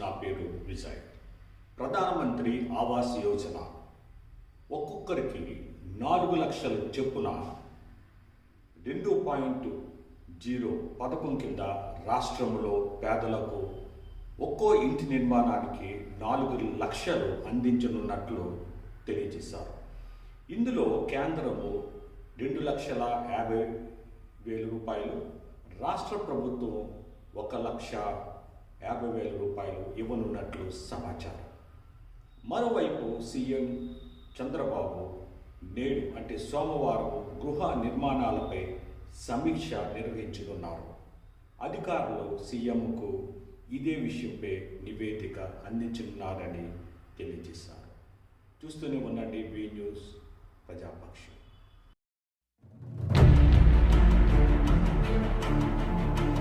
నా పేరు విజయ్. ప్రధానమంత్రి ఆవాస్ యోజన ఒక్కొక్కరికి 4 లక్షల చొప్పున 2.0 పథకం కింద రాష్ట్రంలో పేదలకు ఒక్కో ఇంటి నిర్మాణానికి 4 లక్షలు అందించనున్నట్లు తెలియజేశారు. ఇందులో కేంద్రము 2,50,000 రూపాయలు, రాష్ట్ర ప్రభుత్వం 1,50,000 రూపాయలు ఇవ్వనున్నట్లు సమాచారం. మరోవైపు సీఎం చంద్రబాబు నేడు అంటే సోమవారం గృహ నిర్మాణాలపై సమీక్ష నిర్వహించనున్నారు. అధికారులు సీఎంకు ఇదే విషయంపై నివేదిక అందించనున్నారని తెలియజేశారు. చూస్తూనే ఉండండి వి న్యూస్ ప్రజాపక్షం.